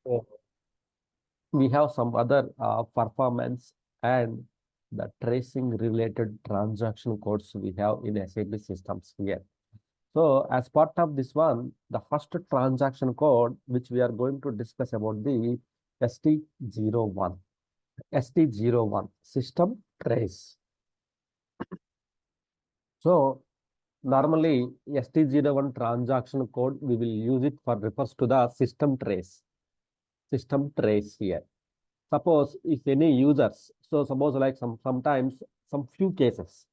So we have some other performance and the tracing related transaction codes we have in SAP systems here. So as part of this one, the first transaction code which we are going to discuss about the ST01. ST01 system trace. So normally ST01 transaction code we will use it for refers to the system trace. System trace here. Suppose if any users, so suppose like sometimes some few cases,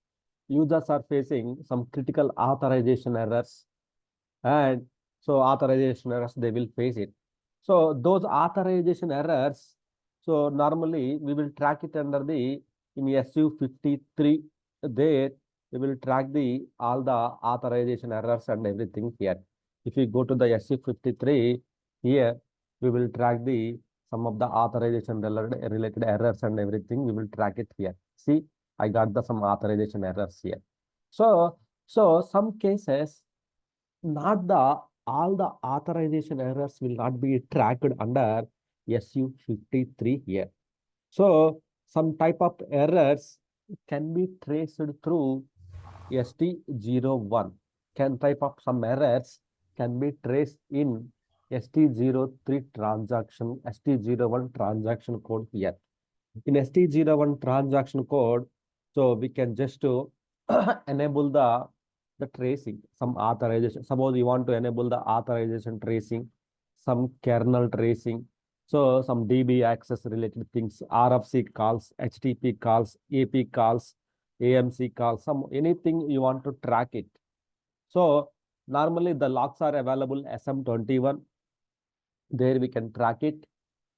users are facing some critical authorization errors, and so authorization errors they will face it. So those authorization errors, so normally we will track it under the in SU53 there we will track the all the authorization errors and everything here. If you go to the SU53 here, we will track the some of the authorization related errors and everything. We will track it here. See, I got the some authorization errors here. So some cases not the all the authorization errors will not be tracked under SU53 here. So some type of errors can be traced through ST01. Can type of some errors can be traced in ST03 transaction, ST01 transaction code here. In ST01 transaction code, so we can just to enable the tracing, some authorization. Suppose you want to enable the authorization tracing, some kernel tracing. So some DB access related things, RFC calls, HTTP calls, AP calls, AMC calls, some anything you want to track it. So normally the logs are available SM21. There we can track it.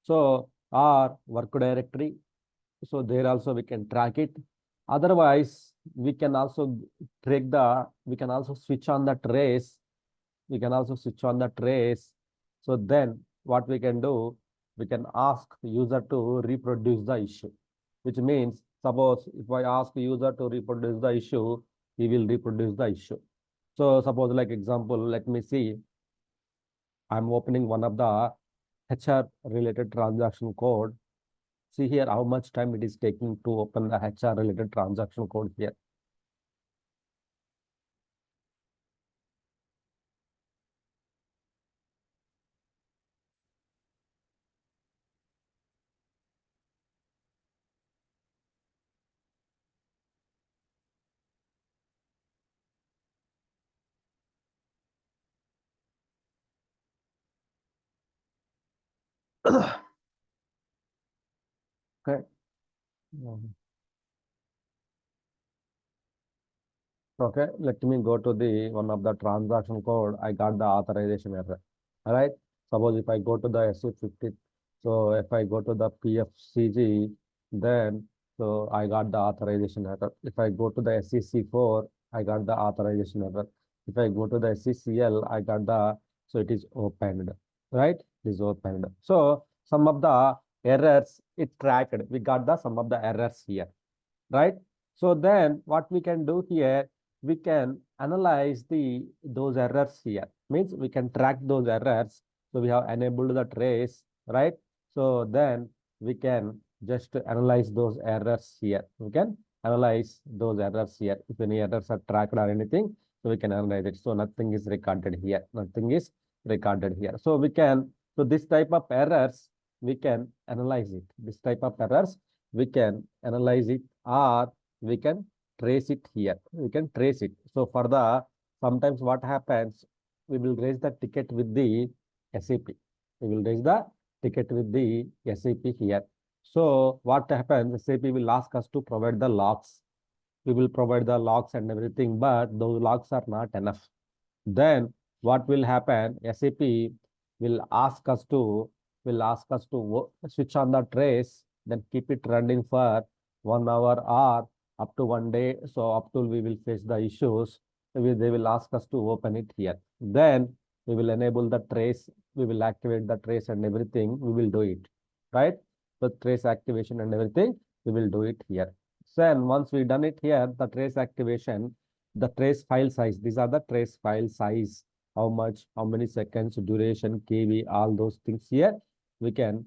So our work directory. So there also we can track it. Otherwise, we can also we can also switch on the trace. We can also switch on the trace. So then what we can do, we can ask user to reproduce the issue, which means suppose if I ask user to reproduce the issue, he will reproduce the issue. So suppose like example, let me see. I'm opening one of the HR related transaction code. See here how much time it is taking to open the HR related transaction code here. Okay. Okay, let me go to the one of the transaction code. I got the authorization error. All right. Suppose if I go to the SC50, so if I go to the PFCG, then so I got the authorization error. If I go to the SCC4, I got the authorization error. If I go to the SCCL, I got the so it is opened. Right? It is opened. So some of the errors it tracked. We got the some of the errors here. Right? So then what we can do here, we can analyze those errors here. Means we can track those errors. So we have enabled the trace, right? So then we can just analyze those errors here. We can analyze those errors here. If any errors are tracked or anything, so we can analyze it. So nothing is recorded here. Nothing is recorded here. So we can, so this type of errors, we can analyze it. This type of errors, we can analyze it, or we can trace it here. We can trace it. So for the, sometimes what happens, we will raise the ticket with the SAP. We will raise the ticket with the SAP here. So what happens, SAP will ask us to provide the logs. We will provide the logs and everything, but those logs are not enough. Then what will happen, SAP will ask us to switch on the trace, then keep it running for 1 hour or up to 1 day. So up till we will face the issues, they will ask us to open it here. Then we will enable the trace, we will activate the trace and everything, we will do it, right? So trace activation and everything, we will do it here. Then once we done it here, the trace activation, the trace file size, these are the trace file size, how much, how many seconds, duration, KB, all those things here. we can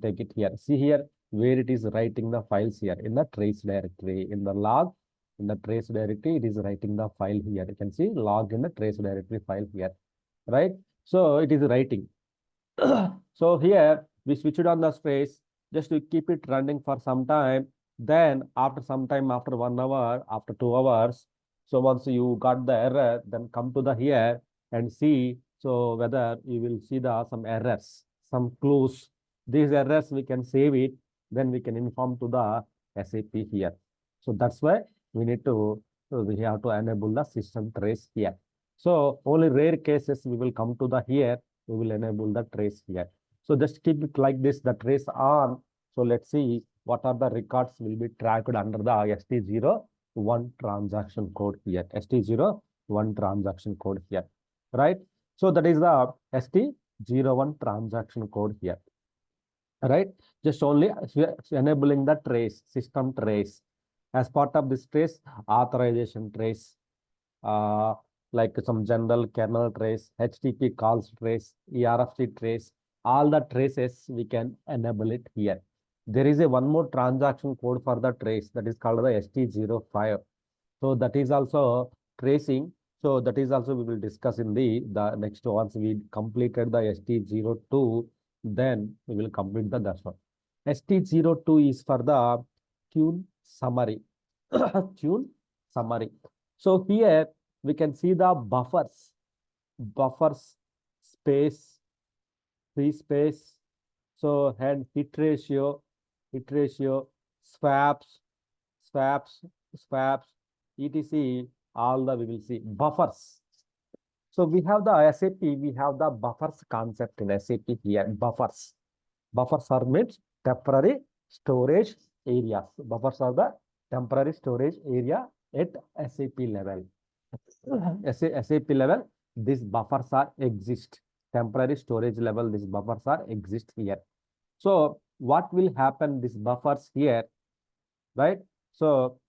take it here. See here where it is writing the files here in the trace directory, in the log, in the trace directory, it is writing the file here. You can see log in the trace directory file here, right? So it is writing. So here we switched on the space just to keep it running for some time. Then after some time, after 1 hour, after 2 hours, so once you got the error, then come to the here and see. So whether you will see the some errors, some clues. These errors we can save it. Then we can inform to the SAP here. So that's why we need to we have to enable the system trace here. So only rare cases we will come to the here. We will enable the trace here. So just keep it like this, the trace on. So let's see what are the records will be tracked under the ST01 transaction code here. ST01 transaction code here, right? So that is the ST01 transaction code here, right? Just only enabling the trace, system trace. As part of this trace, authorization trace, like some general kernel trace, HTTP calls trace, ERFC trace, all the traces we can enable it here. There is a one more transaction code for the trace that is called the ST05. So that is also tracing. So that is also we will discuss in the next once we completed the ST02, then we will complete the that one. ST02 is for the tune summary. Tune summary. So here we can see the buffers, space, free space, so and hit ratio, swaps, etc. All the we will see buffers. So we have the SAP, we have the buffers concept in SAP here. Buffers are means temporary storage areas. Buffers are the temporary storage area at SAP level. SAP level, these buffers are exist. Temporary storage level, these buffers are exist here. So what will happen? These buffers here, right? So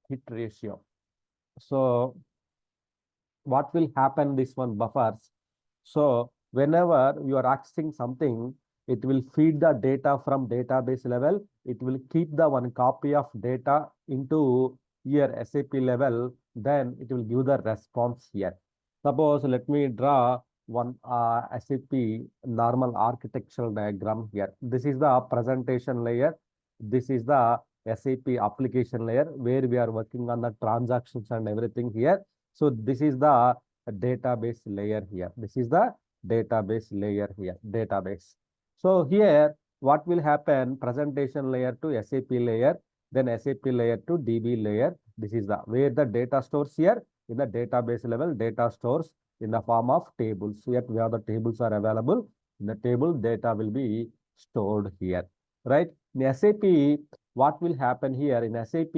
hit ratio. So what will happen? This one buffers. So whenever you are accessing something, it will feed the data from database level. It will keep the one copy of data into here SAP level. Then it will give the response here. Suppose let me draw one SAP normal architectural diagram here. This is the presentation layer. This is the SAP application layer where we are working on the transactions and everything here. So this is the database layer here. This is the database layer here, database. So here, what will happen? Presentation layer to SAP layer, then SAP layer to DB layer. This is the where the data stores here in the database level, data stores in the form of tables. Here where the tables are available, in the table data will be stored here, right? In SAP, what will happen here in SAP?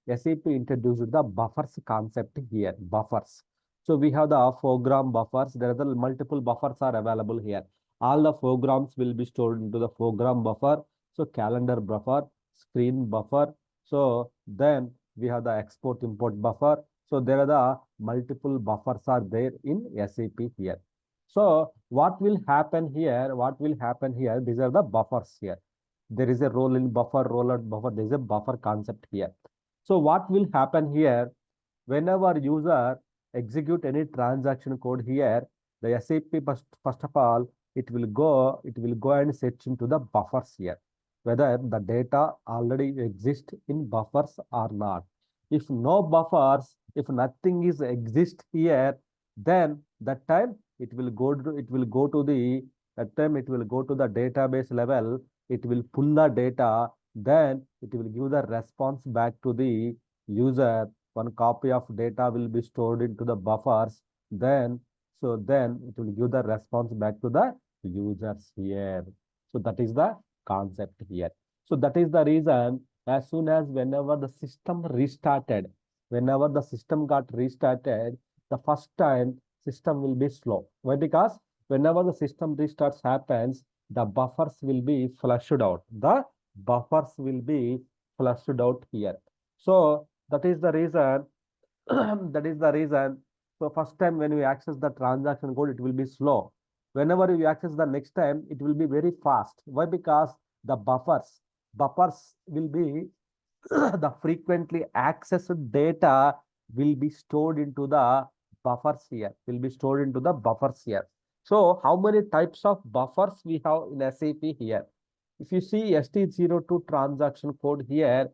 SAP introduced the buffers concept here, buffers. So we have the foreground buffers. There are the multiple buffers are available here. All the foregrounds will be stored into the foreground buffer. So calendar buffer, screen buffer. So then we have the export import buffer. So there are the multiple buffers are there in SAP here. So what will happen here? What will happen here? These are the buffers here. There is a roll in buffer, rollout buffer. There is a buffer concept here. So what will happen here? Whenever user execute any transaction code here, the SAP first of all, it will go and search into the buffers here, whether the data already exists in buffers or not. If no buffers, if nothing is exist here, then that time it will go to the database level. It will pull the data, then it will give the response back to the user. One copy of data will be stored into the buffers. Then it will give the response back to the users here. So that is the concept here. So that is the reason as soon as whenever the system restarted, whenever the system got restarted, the first time system will be slow. Why? Because whenever the system restarts happens, the buffers will be flushed out. The buffers will be flushed out here. So that is the reason. That is the reason. So first time when we access the transaction code, it will be slow. whenever you access the next time, it will be very fast. Why? Because the buffers will be the frequently accessed data will be stored into the buffers here, So how many types of buffers we have in SAP here? If you see ST02 transaction code here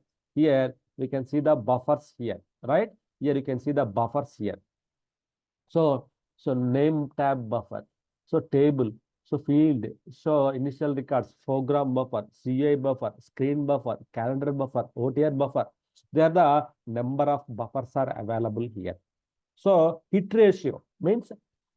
we can see the buffers here, right? Here you can see the buffers here. So, name tab buffer, so table, so field, so initial records, program buffer, CI buffer, screen buffer, calendar buffer, OTR buffer. They are the number of buffers are available here. So hit ratio means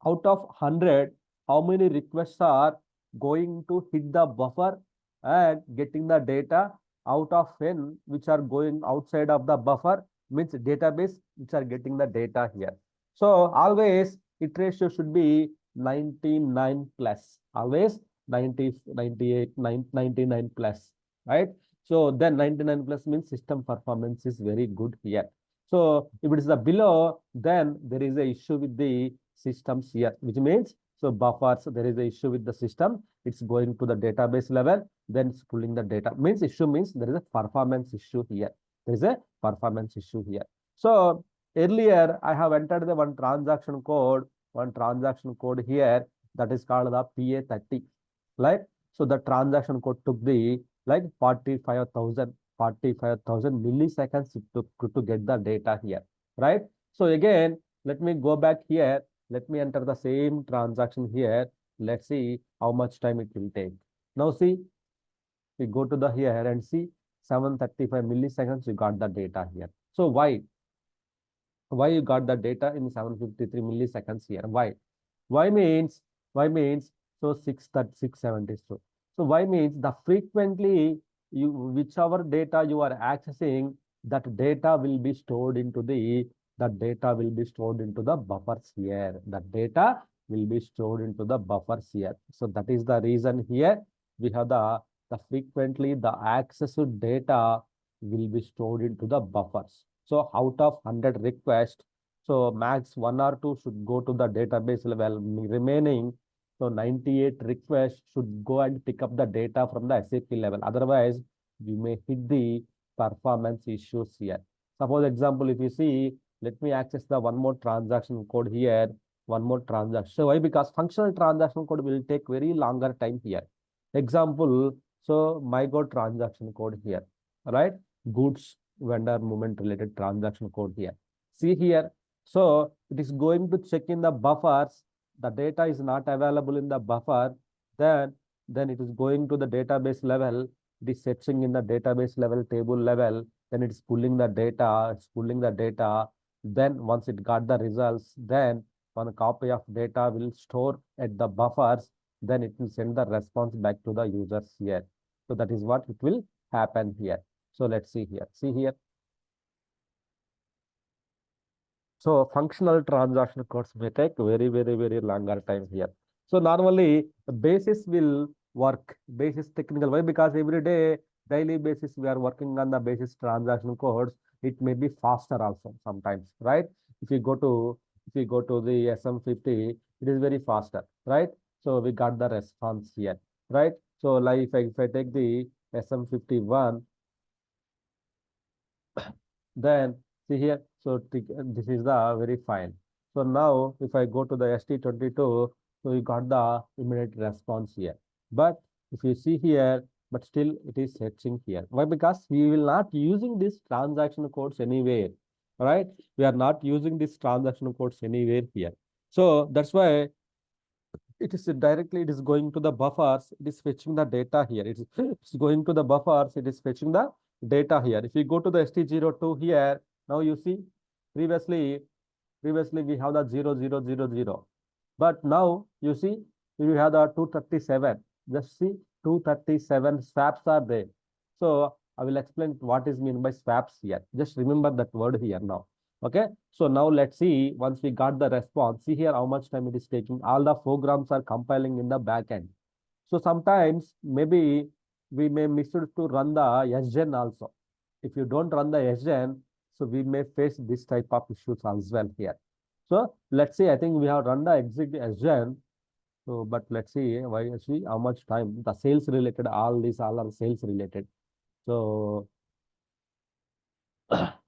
out of 100, how many requests are going to hit the buffer and getting the data. Out of n which are going outside of the buffer means database which are getting the data here. So always hit ratio should be 99 plus, always 90, 98, 99 plus, right? So then 99 plus means system performance is very good here. So if it is the below, then there is a issue with the systems here, which means so buffers, there is a issue with the system. It's going to the database level, then it's pulling the data. Means issue means there is a performance issue here. There is a performance issue here. So earlier I have entered the one transaction code here that is called the PA30. Like so the transaction code took the like 45,000 milliseconds to get the data here, right? So again, let me go back here. Let me enter the same transaction here. Let's see how much time it will take. Now see, we go to the here and see 735 milliseconds, we got the data here. So why you got the data in 753 milliseconds here? Why means so 672. So why means the frequently whichever data you are accessing, that data will be stored into the buffers here. That data will be stored into the buffers here. So that is the reason here we have the frequently the accessed data will be stored into the buffers. So out of 100 requests, so max 1 or 2 should go to the database level. Remaining, so 98 requests should go and pick up the data from the SAP level. Otherwise, you may hit the performance issues here. Suppose example, if you see, let me access the one more transaction code here. One more transaction. So why? Because functional transaction code will take very longer time here. Example, so my code transaction code here, right? Goods vendor movement related transaction code here. See here. So it is going to check in the buffers. The data is not available in the buffer. Then it is going to the database level. It is searching in the database level, table level. Then it's pulling the data. Then once it got the results, then one copy of data will store at the buffers. Then it will send the response back to the users here. So that is what it will happen here. So let's see here. See here. So functional transaction codes may take very longer time here. So normally the basis will work, basis technical. Why? Because every day, daily basis, we are working on the basis transaction codes. It may be faster also sometimes, right? If you go to the SM50, it is very faster, right? So we got the response here, right? So like if I take the SM51, then see here, so this is the very fine. So now if I go to the ST22, so you got the immediate response here. But if you see here, but still it is searching here. Why? Because we will not using this transaction codes anywhere, right? We are not using this transaction codes anywhere here. So that's why it is directly, it is going to the buffers, it is fetching the data here. It's going to the buffers, it is fetching the data here. If you go to the ST02 here, now you see previously we have the 0000, but now you see we have the 237. Just see 237 swaps are there. So I will explain what is meant by swaps here. Just remember that word here now. Okay, so now let's see, once we got the response, see here how much time it is taking. All the programs are compiling in the back end. So sometimes maybe we may miss it to run the SGen also. If you don't run the SGen, so we may face this type of issues as well here. So let's say I think we have run the exit SGen. So, but let's see how much time the sales related, all these all are sales related. So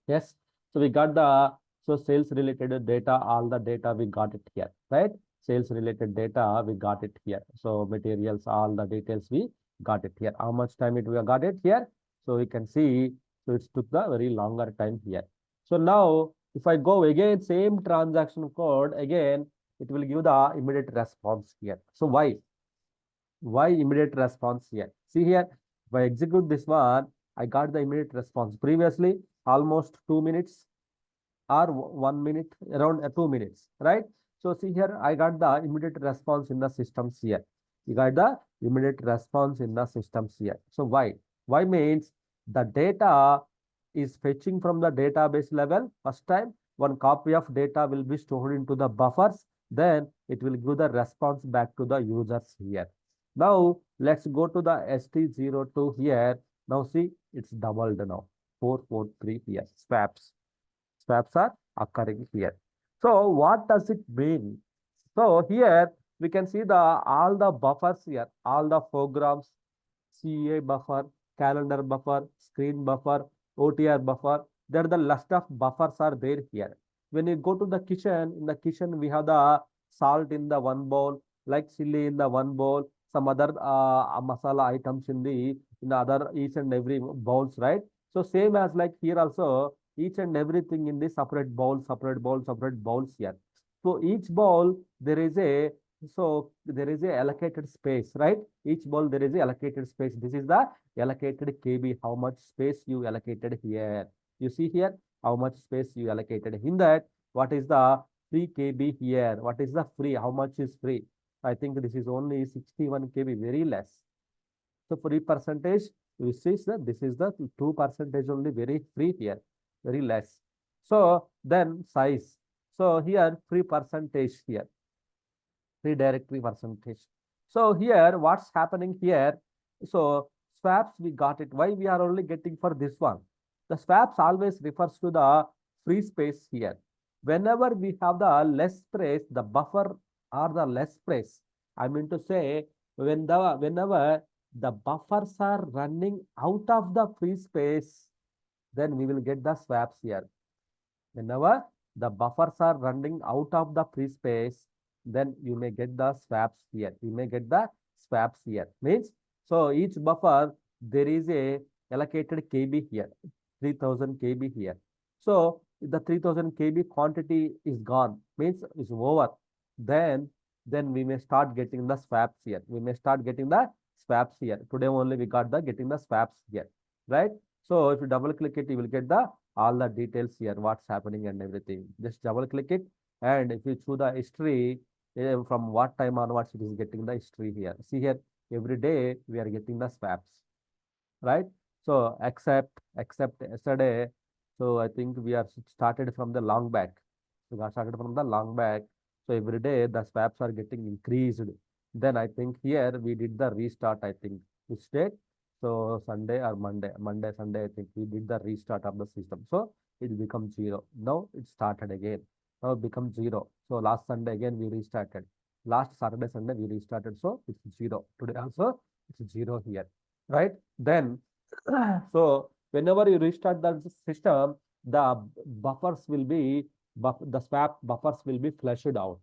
yes, so we got the sales related data, all the data we got it here, right? Sales related data we got it here. So materials, all the details we got it here. How much time we got it here? So we can see, so it took the very longer time here. So now if I go again, same transaction code again, it will give the immediate response here. So why immediate response here? See here, if I execute this one, I got the immediate response. Previously, almost 2 minutes or 1 minute, around 2 minutes, right? So see here, I got the immediate response in the systems here. You got the immediate response in the systems here. So why? Why means the data is fetching from the database level. First time, one copy of data will be stored into the buffers. Then it will give the response back to the users here. Now, let's go to the ST02 here. Now, see, it's doubled now. 443 here. Swaps are occurring here. So, what does it mean? So, here we can see the all the buffers here, all the programs, CA buffer, calendar buffer, screen buffer, OTR buffer. There the list of buffers are there here. When you go to the kitchen, in the kitchen we have the salt in the one bowl, like chili in the one bowl, some other masala items in the other each and every bowls, right? So same as like here also, each and everything in the separate bowl, separate bowl, separate bowls here. So each bowl there is a allocated space, right? Each bowl there is a allocated space. This is the allocated KB. How much space you allocated here? You see here how much space you allocated. In that, what is the free KB here? What is the free? How much is free? I think this is only 61 KB, very less. So free percentage, you see that this is the 2% only, very free here, very less. So then size. So here free percentage here, free directory percentage. So here what's happening here? So swaps we got it. Why we are only getting for this one? The swaps always refers to the free space here. Whenever we have the less space, the buffer or the less space, I mean to say whenever the buffers are running out of the free space, then we will get the swaps here. Whenever the buffers are running out of the free space, then you may get the swaps here. You may get the swaps here. Means, so each buffer, there is a allocated KB here, 3000 KB here. So the 3000 KB quantity is gone, means is over. Then we may start getting the swaps here. We may start getting the swaps here. Today only we got the getting the swaps here, right? So if you double click it, you will get the all the details here, what's happening and everything. Just double click it, and if you choose the history, from what time onwards it is getting the history here. See here, every day we are getting the swaps, right? So except yesterday, so I think we are started from the long back. We got started from the long back. So every day the swaps are getting increased. Then I think here we did the restart, I think, which date? So Sunday or Monday, Sunday, I think we did the restart of the system. So it becomes 0. Now it started again. Now it becomes 0. So last Sunday again we restarted. Last Saturday, Sunday we restarted. So it's 0. Today also it's 0 here, right? Then, so whenever you restart the system, the buffers will be, the swap buffers will be flushed out.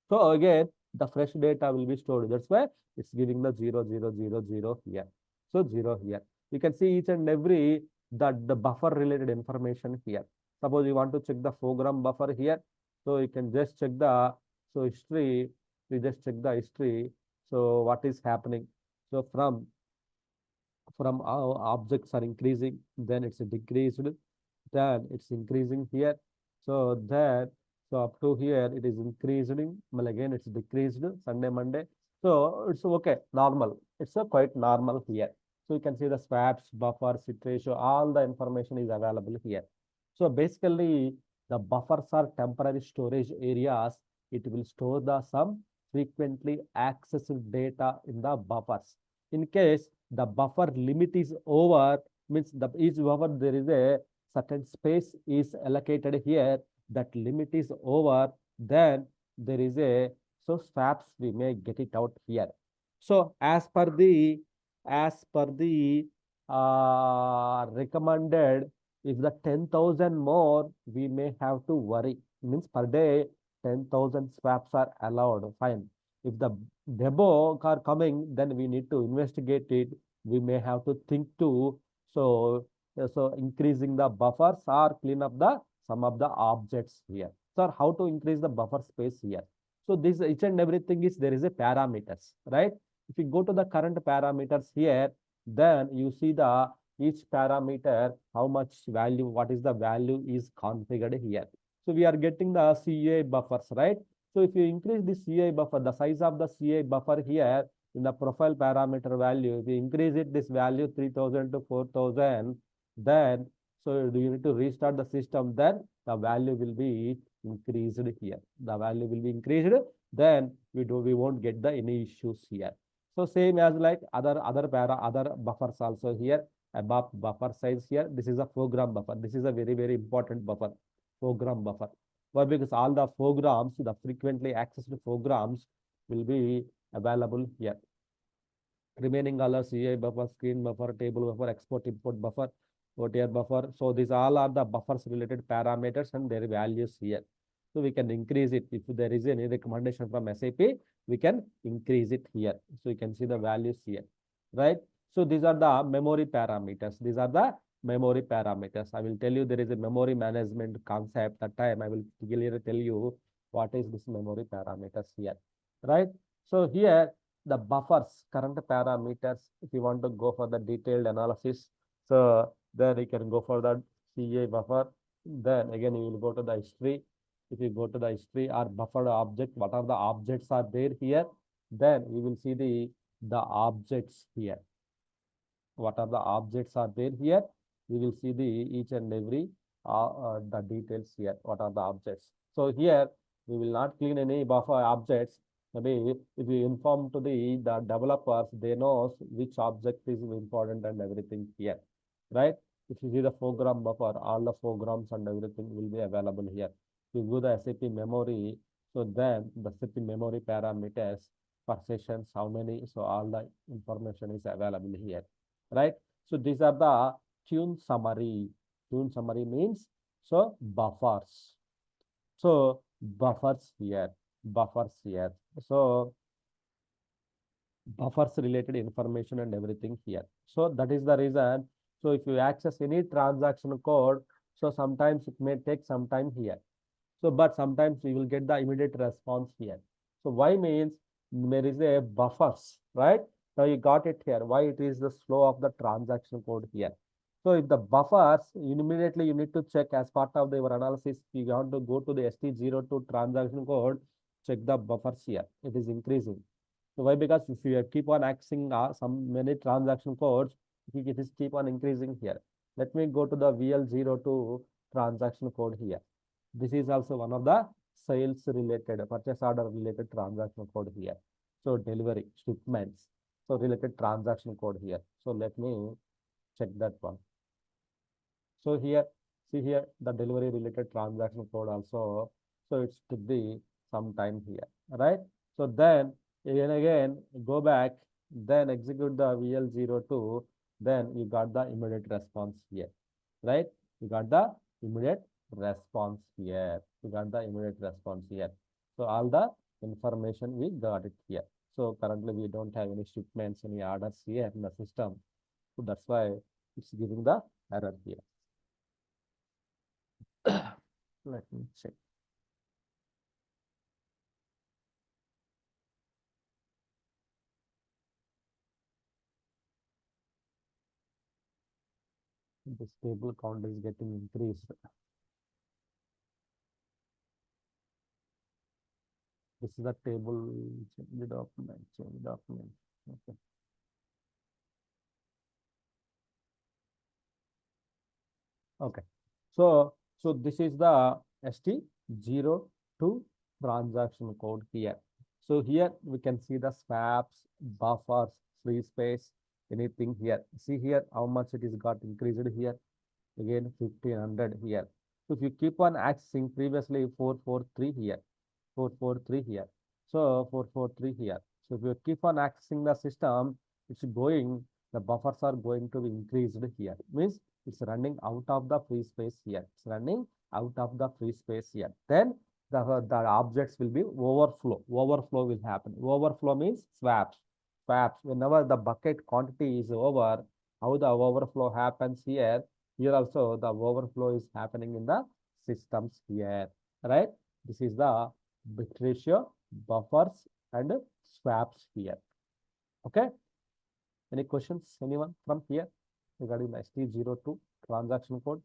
So again, the fresh data will be stored. That's why it's giving the 0, 0, 0, 0 here. So 0 here. You can see each and every the buffer related information here. Suppose you want to check the program buffer here. So you can just check the history. We just check the history. So what is happening? So from our objects are increasing, then it's decreased, then it's increasing here. So that, so up to here it is increasing, well again it's decreased, Sunday, Monday. So it's okay, normal. It's a quite normal here. So you can see the swaps, buffer, sit ratio, all the information is available here. So basically the buffers are temporary storage areas. It will store the some frequently accessed data in the buffers. In case the buffer limit is over, means the each buffer there is a certain space is allocated here, that limit is over, then there is a So swaps we may get it out here. So as per the recommended, if the 10,000 more, we may have to worry. Means per day 10,000 swaps are allowed. Fine. If the debug are coming, then we need to investigate it. We may have to think to so increasing the buffers or clean up the some of the objects here. So how to increase the buffer space here? So this each and everything is there is a parameters, right? If you go to the current parameters here, then you see the each parameter, how much value, what is the value is configured here. So we are getting the CA buffers, right? So if you increase the CA buffer, the size of the CA buffer here in the profile parameter value, if you increase it, this value 3000 to 4000, then so do you need to restart the system, then the value will be increased here. The value will be increased, then we won't get the any issues here. So same as like other buffers also here. Above buffer size here. This is a program buffer. This is a very important buffer. Program buffer. Why? Because all the programs, the frequently accessed programs will be available here. Remaining all are CI buffer, screen buffer, table buffer, export import buffer, OTR buffer. So these all are the buffers related parameters and their values here. So we can increase it. If there is any recommendation from SAP, we can increase it here. So you can see the values here, right? So these are the memory parameters. These are the memory parameters. I will tell you there is a memory management concept. That time I will clearly tell you what is this memory parameters here, right? So here the buffers, current parameters, if you want to go for the detailed analysis, so then you can go for the CA buffer. Then again, you will go to the history. If you go to the history or buffered object, what are the objects are there here? Then you will see the objects here. What are the objects are there here? We will see the each and every the details here. What are the objects? So here we will not clean any buffer objects. Maybe if you inform to the developers, they know which object is important and everything here, right? If you see the program buffer, all the programs and everything will be available here. If you go the SAP memory, so then the SAP memory parameters per sessions, how many, so all the information is available here, right? So these are the tune summary. Tune summary means so buffers. So buffers here, buffers here. So buffers related information and everything here. So that is the reason. So if you access any transaction code, so sometimes it may take some time here. So but sometimes you will get the immediate response here. So why means there is a buffers, right? Now you got it here. Why it is the flow of the transaction code here. So if the buffers, immediately you need to check as part of your analysis. You want to go to the ST02 transaction code, check the buffers here. It is increasing. So why? Because if you keep on accessing some many transaction codes, it is keep on increasing here. Let me go to the VL02 transaction code here. This is also one of the sales related, purchase order related transaction code here. So delivery, shipments, so related transaction code here. So let me check that one. So here, see here, the delivery related transaction code also. So it's to be some time here, right? So then again, go back, then execute the VL02, then you got the immediate response here, right? You got the immediate response here. You got the immediate response here. So all the information we got it here. So currently we don't have any shipments, any orders here in the system. So that's why it's giving the error here. Let me check. This table count is getting increased. This is the table, change the document, change the document. Okay. Okay. So this is the ST02 transaction code here. So here we can see the swaps, buffers, free space, anything here. See here how much it is got increased here. Again 1500 here. So if you keep on accessing previously 443 here, 443 here. So 443 here. So if you keep on accessing the system, it's going, the buffers are going to be increased here. Means it's running out of the free space here. It's running out of the free space here. Then the objects will be overflow. Overflow will happen. Overflow means swaps. Swaps. Whenever the bucket quantity is over, how the overflow happens here. Here also the overflow is happening in the systems here. Right? This is the bit ratio, buffers, and swaps here. Okay. Any questions? Anyone from here regarding the ST02 transaction code?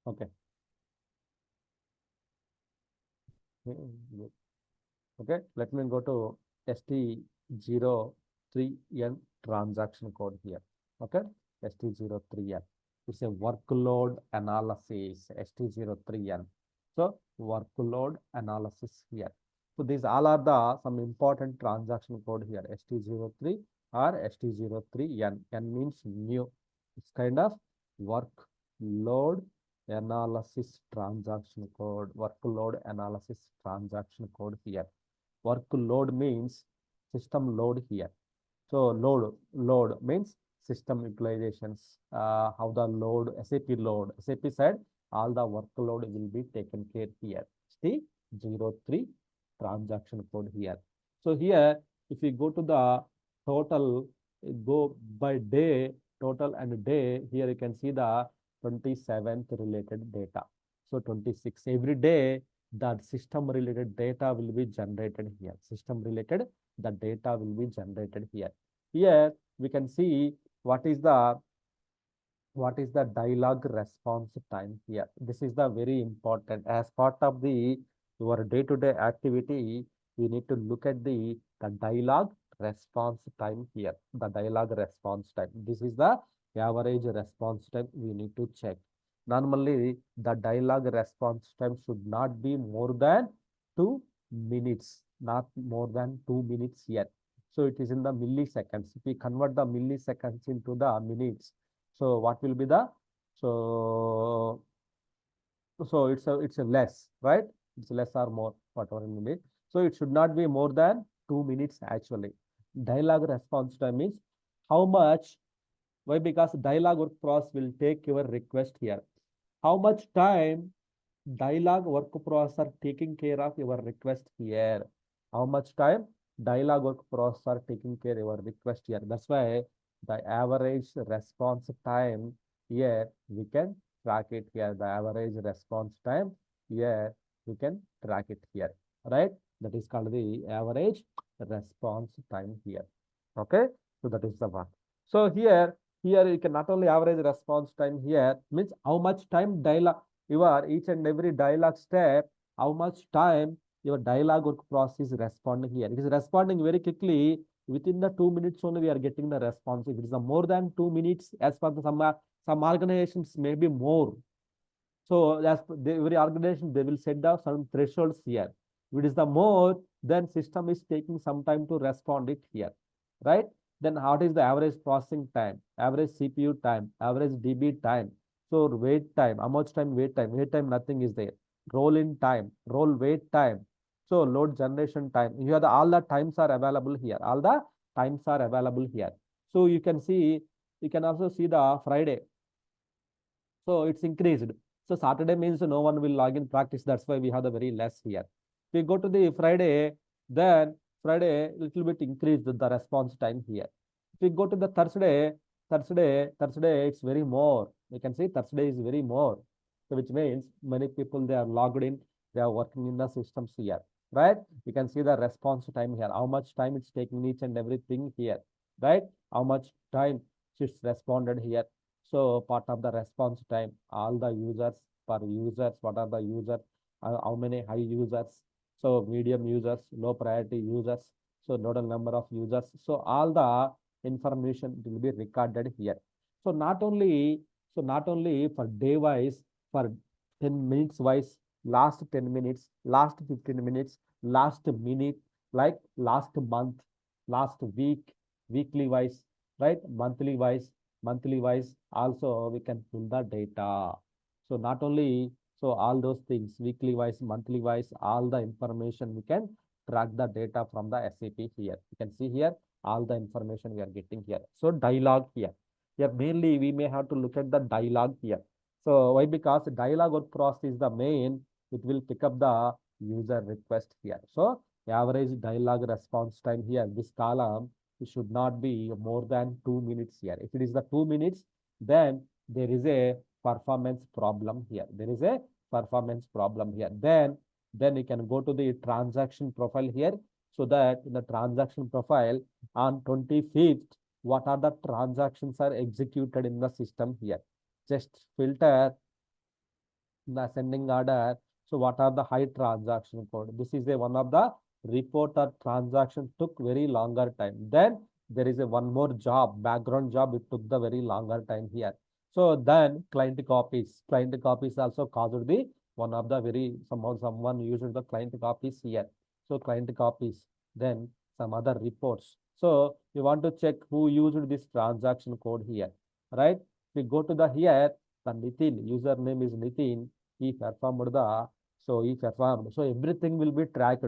Okay. Good. Okay. Let me go to ST03N transaction code here. Okay. ST03N. It's a workload analysis, ST03N. So workload analysis here. So these all are the some important transaction code here, ST03 or ST03N. N means new. It's kind of workload analysis transaction code, workload analysis transaction code here. Workload means system load here. So load means system utilizations, how the load, SAP said all the workload will be taken care here. See 03 transaction code here. So here, if we go to the total, go by day, total and day, here you can see the 27th related data. So 26 every day, the system related data will be generated here. System related, the data will be generated here. Here we can see what is the dialogue response time here. This is the very important as part of the your day-to-day activity. We need to look at the dialogue response time here. The dialogue response time. This is the average response time we need to check. Normally, the dialogue response time should not be more than 2 minutes, not more than 2 minutes here. So it is in the milliseconds. If we convert the milliseconds into the minutes, so what will be the, so it's a less, right? It's less or more, whatever in minute. So it should not be more than 2 minutes actually. Dialogue response time means how much. Why? Because dialogue work process will take your request here. How much time dialogue work process are taking care of your request here? How much time dialogue work process are taking care of your request here? That's why the average response time here we can track it here. The average response time here we can track it here, right? That is called the average response time here. Okay, so that is the one. So here you can not only average response time here means how much time dialogue your each and every dialogue step, how much time your dialogue work process is responding here. It is responding very quickly. Within the 2 minutes only we are getting the response. If it is more than 2 minutes, as per the some organizations may be more. So as every organization, they will set down some thresholds here. If it is the more, then system is taking some time to respond it here, right? Then what is the average processing time, average CPU time, average DB time? So wait time, how much time wait time? Wait time, nothing is there. Roll in time, roll wait time. So load generation time. Here all the times are available here. All the times are available here. So you can see, you can also see the Friday. So it's increased. So Saturday means no one will log in practice. That's why we have the very less here. If we go to the Friday, then Friday little bit increased the response time here. If we go to the Thursday, it's very more. You can see Thursday is very more. So which means many people, they are logged in, they are working in the systems here, right? You can see the response time here, how much time it's taking each and everything here, right? How much time it's responded here. So part of the response time, all the users, per users, what are the users, how many high users, so medium users, low priority users, so total number of users. So all the information will be recorded here. So not only for day wise, for 10 minutes wise, last 10 minutes, last 15 minutes, last minute, like last month, last week, weekly wise, right? Monthly wise also we can pull the data. So not only, so all those things, weekly wise, monthly wise, all the information we can track the data from the SAP here. You can see here all the information we are getting here. So dialog here. Here mainly we may have to look at the dialog here. So why? Because dialog work process is the main, it will pick up the user request here. So average dialog response time here, this column, it should not be more than 2 minutes here. If it is the 2 minutes, then there is a performance problem here. There is a performance problem here. Then you can go to the transaction profile here. So that in the transaction profile on 25th, what are the transactions are executed in the system here. Just filter the ascending order. So what are the high transaction code? This is a one of the report or transaction took very longer time. Then there is a one more job, background job, it took the very longer time here. So then client copies also caused the one of the very, someone used the client copies here. So client copies, then some other reports. So you want to check who used this transaction code here, right? We go to the here, the Nitin, username is Nitin, he performed the, so he performed, so everything will be tracked.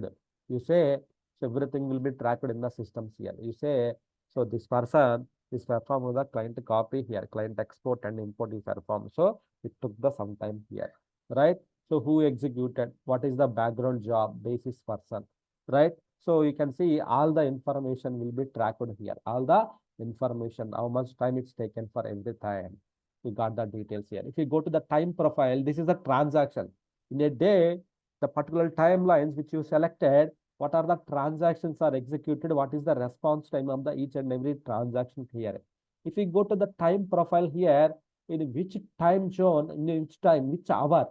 You say, so everything will be tracked in the systems here. You say, so this person is performed the client copy here, client export and import he performed. So it took the some time here, right? So who executed, what is the background job, basis person, right? So you can see all the information will be tracked here, all the information, how much time it's taken for every time. You got the details here. If you go to the time profile, this is a transaction. In a day, the particular timelines which you selected, what are the transactions are executed, what is the response time of the each and every transaction here. If you go to the time profile here, in which time zone, in which time, which hour,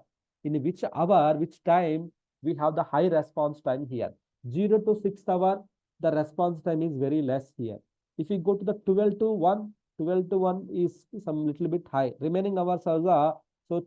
which time we have the high response time here. 0 to 6 hour, the response time is very less here. If you go to the 12 to 1, 12 to 1 is some little bit high. Remaining hours are so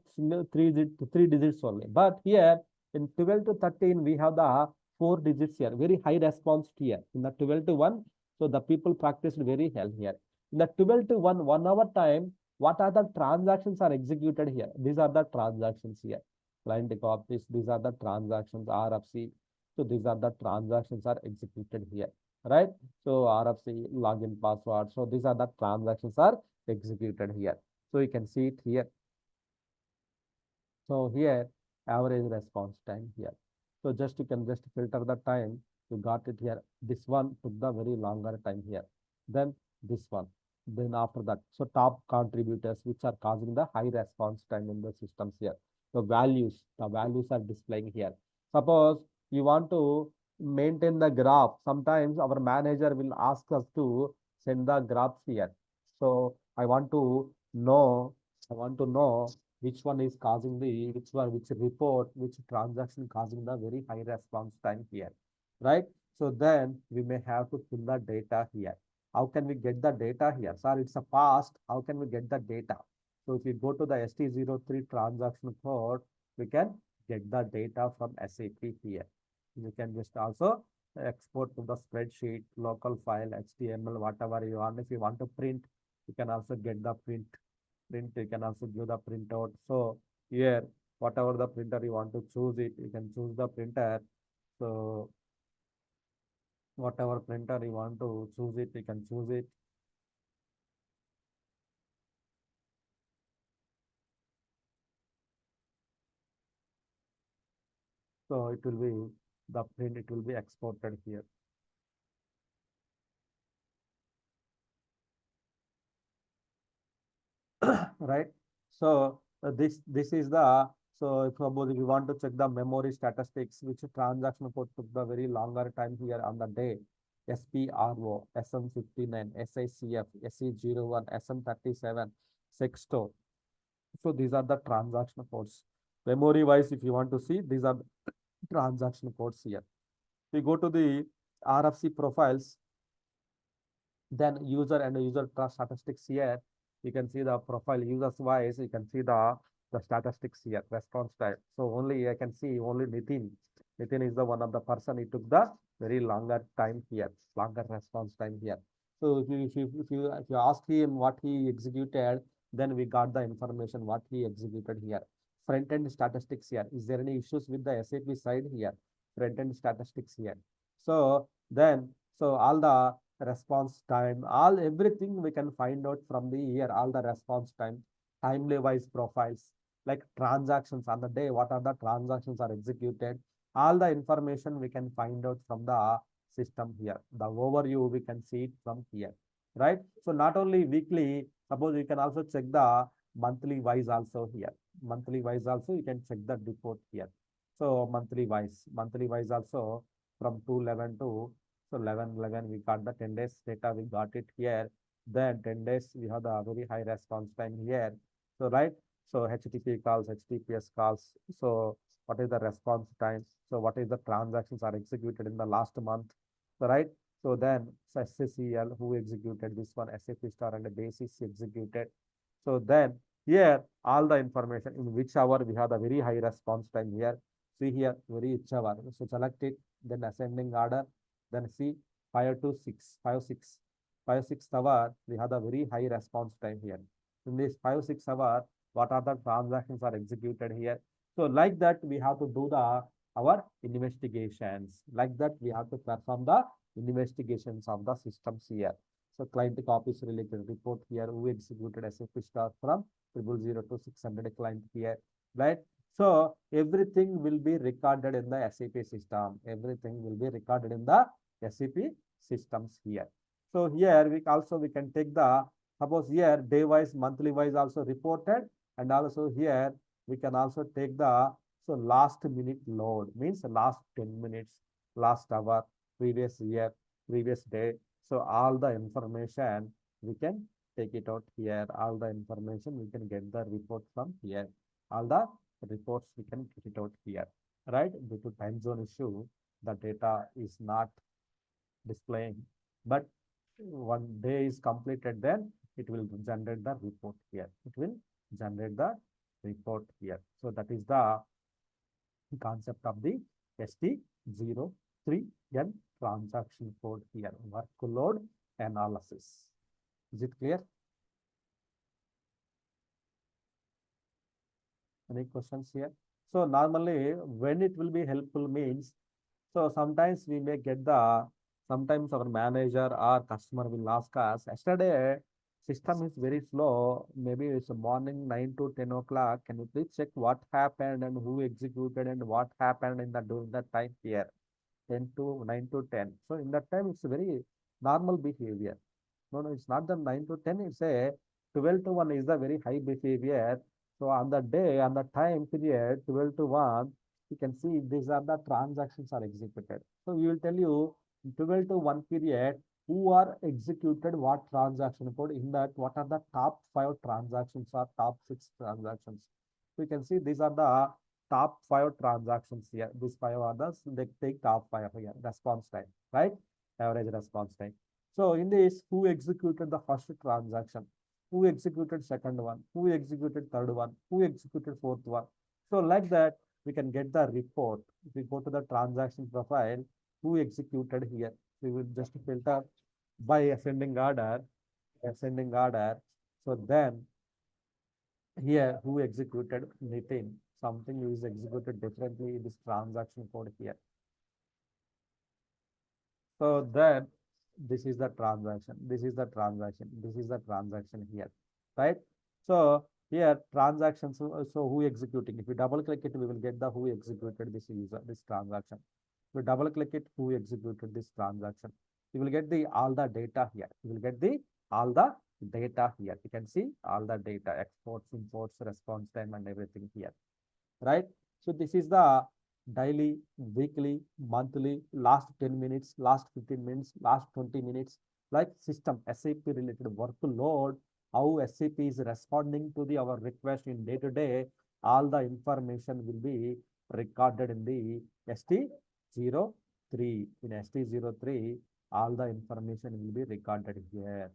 three digits only. But here in 12 to 13, we have the 4 digits here. Very high response here. In the 12 to 1, so the people practiced very well here. In the 12 to 1 hour time, what are the transactions are executed here? These are the transactions here. Client copies, these are the transactions, RFC. So these are the transactions are executed here, right? So RFC, login password. So these are the transactions are executed here. So you can see it here. So here, average response time here. So just you can just filter the time. You got it here. This one took the very longer time here. Then this one. Then after that, so top contributors which are causing the high response time in the systems here. The values are displaying here. Suppose you want to maintain the graph. Sometimes our manager will ask us to send the graphs here. So I want to know which one is causing the, which report, which transaction causing the very high response time here, right? So then we may have to fill the data here. How can we get the data here? Sir, it's a past. How can we get the data? So if we go to the ST03 transaction code, we can get the data from SAP here. You can just also export to the spreadsheet, local file, HTML, whatever you want. If you want to print, you can also get the print. You can also give the printout. So here, whatever the printer you want to choose it, you can choose the printer. So whatever printer you want to choose it, you can choose it. So it will be the print, it will be exported here. Right? So this is the, so if suppose if you want to check the memory statistics, which transaction code took the very longer time here on the day, SPRO, SM59, SICF, SE01, SM37, Sexto. So these are the transaction codes. Memory wise, if you want to see, these are the transaction codes here. We go to the RFC profiles, then user and user statistics here. You can see the profile users wise, you can see the statistics here, response time. So only I can see only Nitin. Nitin is the one of the person, he took the very longer time here, longer response time here. So if you ask him what he executed, then we got the information what he executed here. Front end statistics here. Is there any issues with the SAP side here? Front end statistics here. So then, so all the response time, all everything we can find out from the here, all the response time, timely wise profiles, like transactions on the day, what are the transactions are executed, all the information we can find out from the system here. The overview we can see it from here, right? So not only weekly, suppose you can also check the monthly wise also here. Monthly wise also you can check the report here. So monthly wise also from 2/11 to so 11/11 we got the 10 days data, we got it here. Then 10 days we have the very high response time here. So right, so HTTP calls, HTTPS calls. So what is the response time? So what is the transactions are executed in the last month? So right. So then SCCL who executed this one, SAP star and basis executed. So then here all the information in which hour we have the very high response time here. See here very each hour. So select it, then ascending order, then see 5 to 6, 5, 6, 5, 6 hour we have the very high response time here. In this 5, 6 hour, what are the transactions are executed here? So like that we have to do the our investigations. Like that we have to perform the investigations of the systems here. So client copies related report here, who executed SAP star from 000 to 600 client here, right? So everything will be recorded in the SAP system. Everything will be recorded in the SAP systems here. So here we can take the, suppose here day wise, monthly wise also reported, and also here we can also take the, so last minute load means last 10 minutes, last hour, previous year, previous day. So all the information we can take it out here. All the information we can get the report from here. All the reports we can get it out here, right? Due to time zone issue, the data is not displaying, but one day is completed, then it will generate the report here. It will generate the report here. So that is the concept of the ST03N transaction code here, workload analysis. Is it clear? Any questions here? So normally when it will be helpful means, so sometimes we may get the, sometimes our manager or customer will ask us, yesterday system is very slow, maybe it's morning 9 to 10 o'clock, can you please check what happened and who executed and what happened in the during that time here, 10 to 9 to 10. So in that time it's a very normal behavior. No, it's not the 9 to 10, it's a 12 to 1 is the very high behavior. So on the day, on the time period, 12 to 1, you can see these are the transactions are executed. So we will tell you 12 to 1 period, who are executed what transaction code, in that what are the top 5 transactions or top 6 transactions. So you can see these are the top 5 transactions here. These 5 are the, they take top 5 here, response time, right? Average response time. So in this, who executed the first transaction, who executed second one, who executed third one, who executed fourth one. So like that, we can get the report. If we go to the transaction profile, who executed here, we will just filter by ascending order, ascending order. So then here, who executed Nitin, something is executed differently in this transaction code here. So then this is the transaction, this is the transaction, this is the transaction here, right? So here transactions, so who executing, if we double click it, we will get the who executed this user, this transaction. If we double click it, who executed this transaction, you will get the all the data here. You will get the all the data here. You can see all the data, exports, imports, response time, and everything here, right? So this is the daily, weekly, monthly, last 10 minutes, last 15 minutes, last 20 minutes, like system SAP related workload, how SAP is responding to the our request in day to day. All the information will be recorded in the ST03. In ST03, all the information will be recorded here,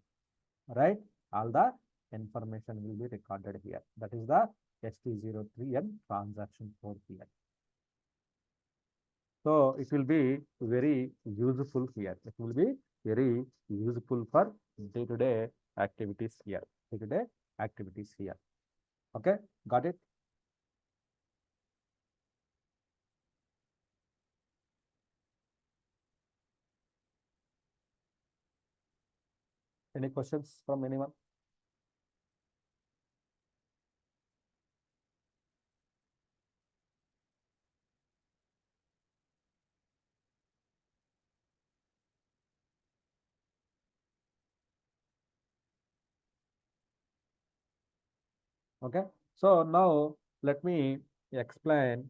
right? All the information will be recorded here. That is the ST03N transaction code here. So it will be very useful here. It will be very useful for day-to-day activities here. Day-to-day activities here. Okay, got it? Any questions from anyone? Okay, so now let me explain.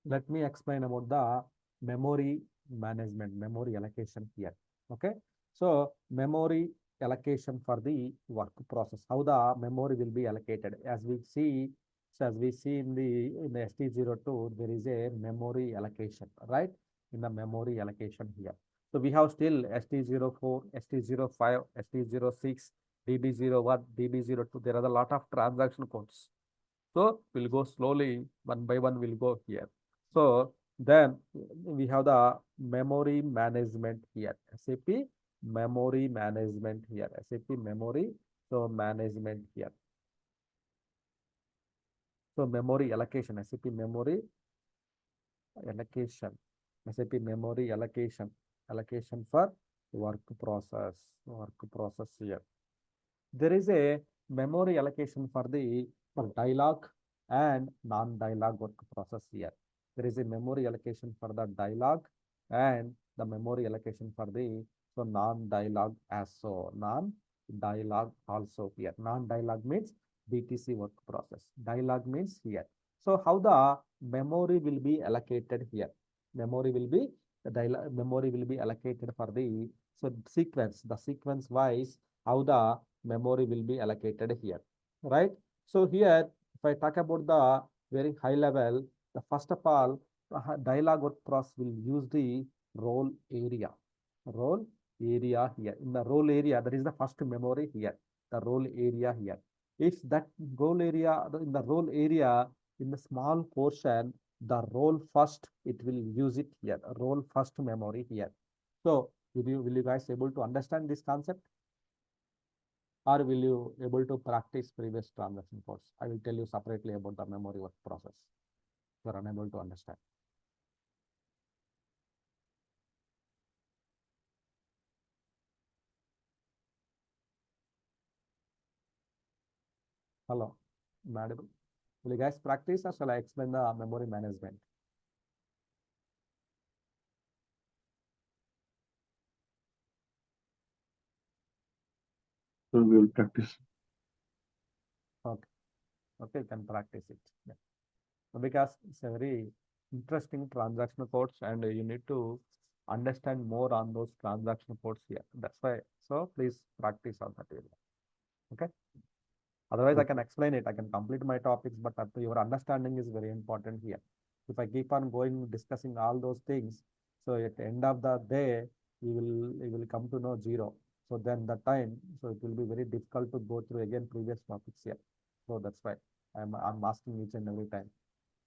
Let me explain about the memory management, memory allocation here. Okay, so memory allocation for the work process, how the memory will be allocated. As we see, so as we see in the ST02, there is a memory allocation, right? In the memory allocation here. So we have still ST04, ST05, ST06, DB01, DB02. There are a lot of transaction codes. So we'll go slowly, one by one we'll go here. So then we have the memory management here. SAP memory management here. SAP memory, so management here. So memory allocation, SAP memory allocation, SAP memory allocation, allocation for work process here. There is a memory allocation for the dialogue and non-dialogue work process here. There is a memory allocation for the dialogue and the memory allocation for the non-dialogue as so non-dialogue also here. Non-dialogue means BTC work process. Dialogue means here. So how the memory will be allocated here? Memory will be memory will be allocated for the sequence. The sequence wise how the memory will be allocated here, right? So here, if I talk about the very high level, the first of all, dialog work process will use the role area. Role area here. In the role area, that is the first memory here. The role area here. If that role area, in the role area, in the small portion, the role first, it will use it here. Role first memory here. So, will you guys able to understand this concept? Or will you able to practice previous transaction codes? I will tell you separately about the memory work process. You are unable to understand. Hello, madam. Will you guys practice or shall I explain the memory management? So we will practice. Okay, okay, you can practice it. Yeah. Because it's a very interesting transaction codes and you need to understand more on those transaction codes here. That's why. So please practice on that area. Okay. Otherwise, I can explain it. I can complete my topics, but your understanding is very important here. If I keep on going discussing all those things, so at the end of the day, you will come to know zero. So then the time, so it will be very difficult to go through again previous topics here. So that's why I'm asking each and every time.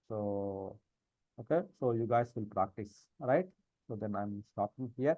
So okay, so you guys will practice, right? So then I'm stopping here.